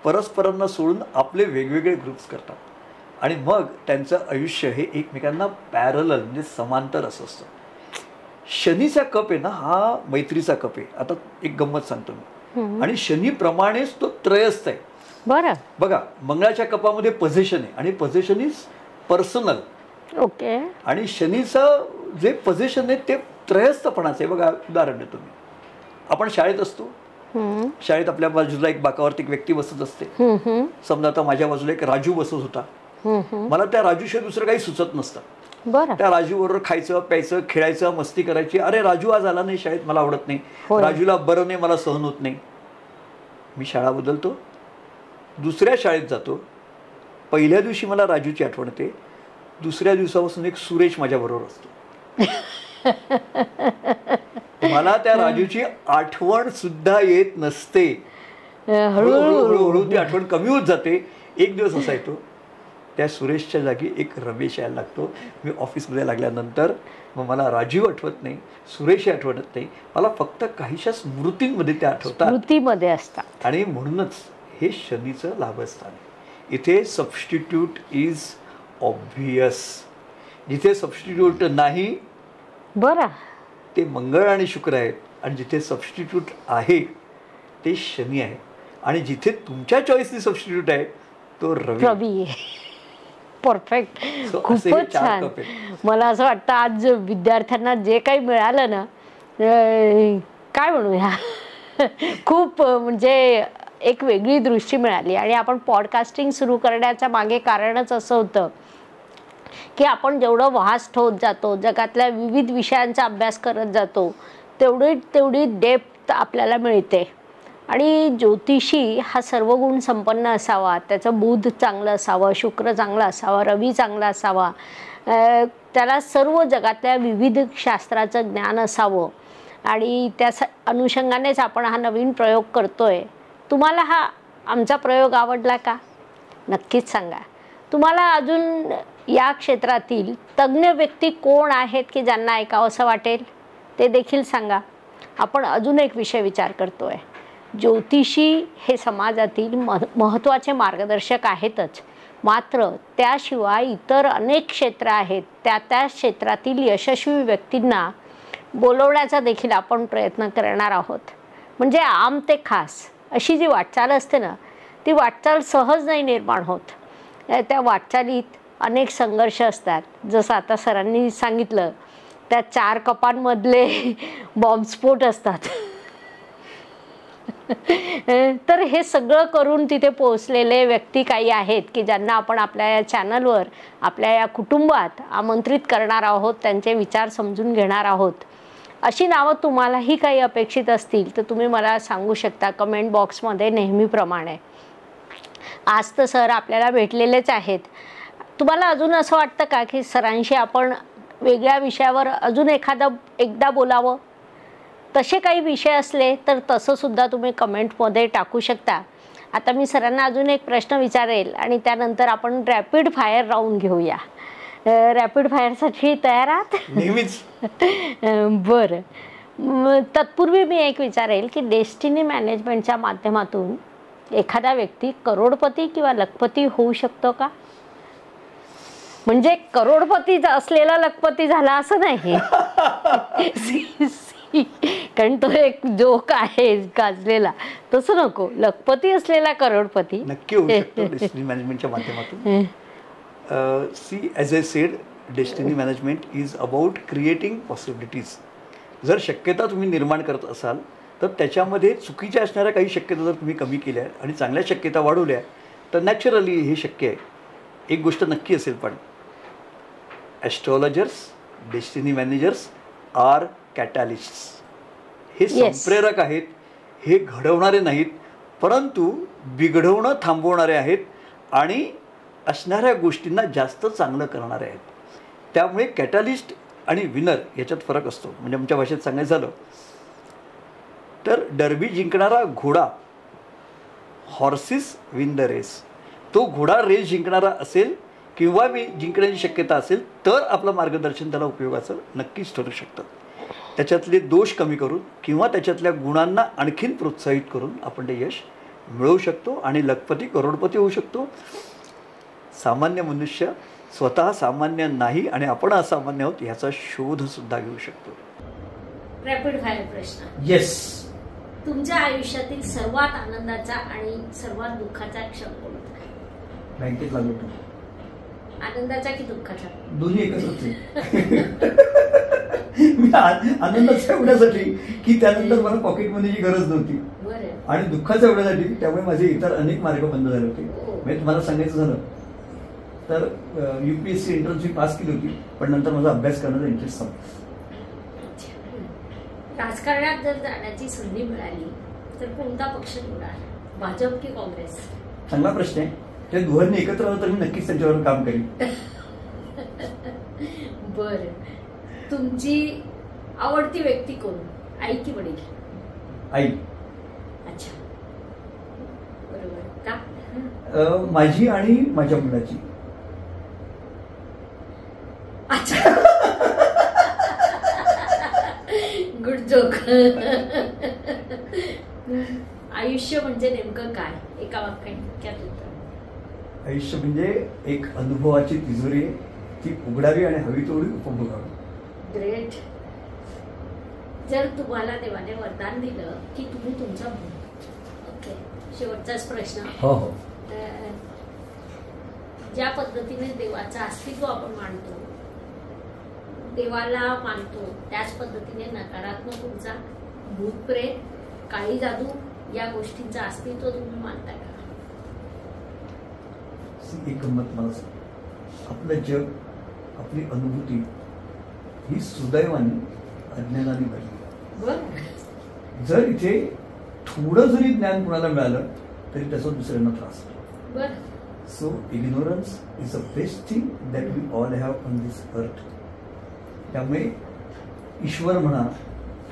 परस्परांना सोडून आपले वेगवेगळे ग्रुप्स करतात आणि मग त्यांचं आयुष्य हे एकमेकांना पॅरलल म्हणजे समांतर असं असतं. शनीचा कप आहे ना, हा मैत्रीचा कप आहे. आता एक गंमत सांगतो मी. आणि शनीप्रमाणेच तो त्रयस्थ आहे. बरं. बघा, मंगळाच्या कपामध्ये पोझिशन आहे आणि पोझिशन इज पर्सनल. ओके. आणि शनीचं जे पोझिशन आहे ते त्रयस्थपणाचं आहे. बघा, उदाहरण देतो मी. आपण शाळेत असतो, शाळेत आपल्या बाजूला एक बाकावरती एक व्यक्ती बसत असते. समजा आता माझ्या बाजूला एक राजू बसत होता. मला त्या राजूशिवाय दुसरं काही सुचत नसतं. त्या राजू बरोबर खायचं, प्यायचं, खेळायचं, मस्ती करायची. अरे राजू आज आला नाही शाळेत, मला आवडत नाही. राजूला बरं नाही, मला सहन होत नाही. मी शाळा बदलतो, दुसऱ्या शाळेत जातो. पहिल्या दिवशी मला राजूची आठवण येते, दुसऱ्या दिवसापासून एक सुरेश माझ्या बरोबर असतो. मला त्या राजूची आठवण सुद्धा येत नसते. हळूहळू ती आठवण कमी होत जाते. एक दिवस असा येतो, त्या सुरेशच्या जागी एक रमेश यायला लागतो. मी ऑफिसमध्ये लागल्यानंतर मग मला राजीव आठवत नाही, सुरेश आठवत नाही, मला फक्त काहीशा स्मृतींमध्ये त्या आठवतात, स्मृतीमध्ये असतात. आणि म्हणूनच हे शनीचं लाभस्थान आहे. इथे सबस्टिट्यूट इज ऑब्व्हियस. जिथे सबस्टिट्यूट नाही बरं ते मंगळ आणि शुक्र आहेत, आणि जिथे सबस्टिट्यूट आहे ते शनी आहे, आणि जिथे तुमच्या चॉईसनी सबस्टिट्यूट आहे तो रवी. परफेक्ट. खूपच छान. मला असं वाटतं आज विद्यार्थ्यांना जे काही मिळालं ना, काय म्हणूया, खूप म्हणजे एक वेगळी दृष्टी मिळाली. आणि आपण पॉडकास्टिंग सुरू करण्याच्या मागे कारणच असं होतं की आपण जेवढं व्हास्ट होत जातो, जगातल्या विविध विषयांचा अभ्यास करत जातो, तेवढी डेप्थ आपल्याला मिळते. आणि ज्योतिषी हा सर्व गुण संपन्न असावा, त्याचं बुध चांगलं असावं, शुक्र चांगला असावा, रवी चांगला असावा, त्याला सर्व जगातल्या विविध शास्त्राचं ज्ञान असावं, आणि त्या अनुषंगानेच आपण हा नवीन प्रयोग करतोय. तुम्हाला हा आमचा प्रयोग आवडला का? नक्कीच सांगा. तुम्हाला अजून या क्षेत्रातील तज्ज्ञ व्यक्ती कोण आहेत की ज्यांना ऐकावं असं वाटेल ते देखील सांगा. आपण अजून एक विषय विचार करतोय. ज्योतिषी हे समाजातील महत्त्वाचे मार्गदर्शक आहेतच, मात्र त्याशिवाय इतर अनेक क्षेत्र आहेत. त्या क्षेत्रातील यशस्वी व्यक्तींना बोलवण्याचा देखील आपण प्रयत्न करणार आहोत. म्हणजे आम ते खास अशी जी वाटचाल असते ना, ती वाटचाल सहज नाही निर्माण होत. त्या वाटचालीत अनेक संघर्ष असतात. जसं आता सरांनी सांगितलं, त्या 4 कपांमधले बॉम्बस्फोट असतात. तर हे सगळं करून तिथे पोहोचलेले व्यक्ती काही आहेत की ज्यांना आपण आपल्या या चॅनलवर, आपल्या या कुटुंबात आमंत्रित करणार आहोत, त्यांचे विचार समजून घेणार आहोत. अशी नावं तुम्हालाही काही अपेक्षित असतील तर तुम्ही मला सांगू शकता कमेंट बॉक्समध्ये नेहमीप्रमाणे. आज तर सर आपल्याला भेटलेलेच आहेत. तुम्हाला अजून असं वाटतं का की सरांशी आपण वेगळ्या विषयावर अजून एकदा बोलावं? तसे काही विषय असले तर तसं सुद्धा तुम्ही कमेंटमध्ये टाकू शकता. आता मी सरांना अजून एक प्रश्न विचारेल आणि त्यानंतर आपण रॅपिड फायर राऊंड घेऊया. रॅपिड फायरसाठी तयार आहात? नेहमीच. बरं, तत्पूर्वी मी एक विचारेल की डेस्टिनी मॅनेजमेंटच्या माध्यमातून एखादा व्यक्ती करोडपती किंवा लखपती होऊ शकतो का? म्हणजे करोडपती असलेला लखपती झाला असं नाही. कारण तो एक जोक आहे गाजलेला, तसं नको. लखपती असलेला करोडपती नक्की होऊ शकतो डेस्टिनी मॅनेजमेंटच्या माध्यमातून. See, as I said, destiny management is about creating possibilities. जर शक्यता तुम्ही निर्माण करत असाल तर त्याच्यामध्ये चुकीच्या असणाऱ्या काही शक्यता जर तुम्ही कमी केल्या आणि चांगल्या शक्यता वाढवल्या तर नॅचरली हे शक्य आहे. एक गोष्ट नक्की असेल, पण ॲस्ट्रॉलॉजर्स, डेस्टिनी मॅनेजर्स आर कॅटॅलिस्ट्स. हे संप्रेरक आहेत, हे घडवणारे नाहीत, परंतु बिघडवणं थांबवणारे आहेत आणि असणाऱ्या गोष्टींना जास्त चांगलं करणारे आहेत. त्यामुळे कॅटॅलिस्ट आणि विनर याच्यात फरक असतो. म्हणजे आमच्या भाषेत सांगायचं झालं तर डर्बी जिंकणारा घोडा, हॉर्सेस विन द रेस. तो घोडा रेस जिंकणारा असेल किंवा जिंकण्याची शक्यता असेल तर आपलं मार्गदर्शन त्याला उपयोगाचं नक्कीच ठरू शकतं. त्याच्यातले दोष कमी करून किंवा त्याच्यातल्या गुणांना आणखीन प्रोत्साहित करून आपण ते यश मिळवू शकतो आणि लखपती करोडपती होऊ शकतो. सामान्य मनुष्य स्वतः सामान्य नाही आणि आपण असामान्य आहोत ह्याचा शोधसुद्धा घेऊ शकतो. रॅपिड फायर प्रश्न. येस. तुमच्या आयुष्यातील सर्वात आनंदाचा आणि सर्वात दुःखाचा क्षण कोणता? बँकेत लागलो होतो. आनंदाचा की दुःखाचा? दोन्ही एकच होते. आनंदाच्या एवढ्यासाठी की त्यानंतर मला पॉकेट मनीची गरज नव्हती, आणि दुःखाच्या एवढ्यासाठी त्यामुळे माझे इतर अनेक मार्ग बंद झाले होते. म्हणजे तुम्हाला सांगायचं झालं तर UPSC एंट्रन्स पास केली होती, पण नंतर माझा अभ्यास करण्याचा इंटरेस्ट संपला. राजकारणात जर जाण्याची संधी मिळाली तर कोणता पक्ष निवडाल? भाजप की काँग्रेस? चांगला प्रश्न आहे. ते दोघांनी एकत्र आलं तर मी नक्कीच त्यांच्यावर काम करीन. बर, तुमची आवडती व्यक्ती कोण? आई की वडील? आई. अच्छा, बरोबर. का? माझी आणि माझ्या मुलाची. अच्छा, गुड जोक. आयुष्य म्हणजे नेमकं काय? एका वाक्यात उत्तर. आयुष्य म्हणजे एक अनुभवाची तिजोरी आहे, ती उघडावी आणि हवी तेवढी उपभोगावी. ग्रेट. जर तुम्हाला देवाने वरदान दिलं की तुम्ही तुमचा, ओके, शेवटचाच प्रश्न. हो हो. ज्या पद्धतीने देवाचं अस्तित्व आपण मानतो, देवाला मानतो, त्याच पद्धतीने नकारात्मक ऊर्जा, भूत प्रेत, काळी जादू या गोष्टींचं अस्तित्व तुम्ही मानता का? एक गंमत मला सांग. आपलं जग, आपली अनुभूती ही सुदैवाने अज्ञानाने भरली. जर इथे थोडं जरी ज्ञान कुणाला मिळालं तरी त्याचा दुसऱ्यांना त्रास होतो. So ignorance is a best thing that we all have on this earth. त्यामुळे ईश्वर म्हणा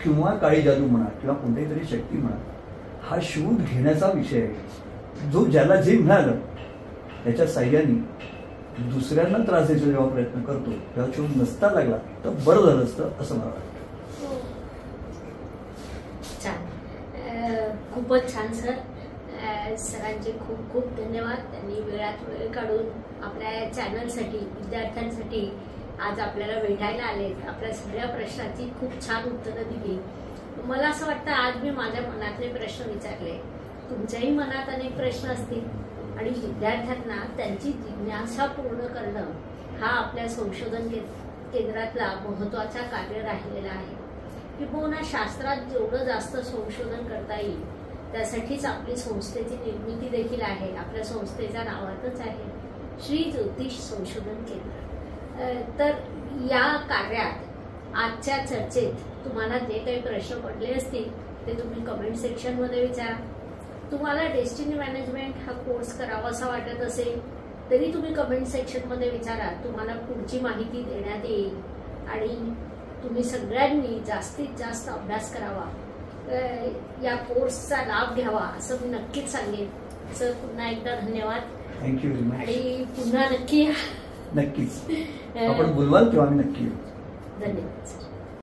किंवा काळी जादू म्हणा किंवा कोणत्याही तरी शक्ती म्हणा, हा शोध घेण्याचा विषय आहे. जो ज्याला जे मिळालं त्याच्या साह्याने दुसऱ्यांना त्रास द्यायचा जेव्हा प्रयत्न करतो तेव्हा शोध नसता लागला तर बरं झालं असतं असं मला वाटतं. छान, खूपच छान सर. सरांचे खूप खूप धन्यवाद. त्यांनी वेळात वेळ काढून आपल्या चॅनलसाठी, विद्यार्थ्यांसाठी आज आपल्याला भेटायला आले, आपल्या सगळ्या प्रश्नांची खूप छान उत्तरं दिली. मला असं वाटतं आज मी माझ्या मनातले प्रश्न विचारले तुमच्याही मनात अनेक प्रश्न असतील आणि विद्यार्थ्यांना त्यांची जिज्ञासा पूर्ण करणं हा आपल्या संशोधन केंद्रातला महत्त्वाचा कार्य राहिलेला आहे. किंबहुना शास्त्रात जेवढं जास्त संशोधन करता येईल त्यासाठीच आपली संस्थेची निर्मिती देखील आहे. आपल्या संस्थेच्या नावातच आहे श्री ज्योतिष संशोधन केंद्र. तर या कार्यात आजच्या चर्चेत तुम्हाला जे काही प्रश्न पडले असतील ते तुम्ही कमेंट सेक्शनमध्ये विचारा. तुम्हाला डेस्टिनी मॅनेजमेंट हा कोर्स करावासा वाटत असेल तरी तुम्ही कमेंट सेक्शनमध्ये विचारा. तुम्हाला पुढची माहिती देण्यात येईल आणि तुम्ही सगळ्यांनी जास्तीत जास्त अभ्यास करावा, या कोर्सचा लाभ घ्यावा असं मी नक्कीच सांगेन. सर पुन्हा एकदा धन्यवाद. Thank you very much. आणि पुन्हा नक्की नक्कीच आपण बोलवाल तेव्हा आम्ही नक्की येऊ. धन्यवाद सर.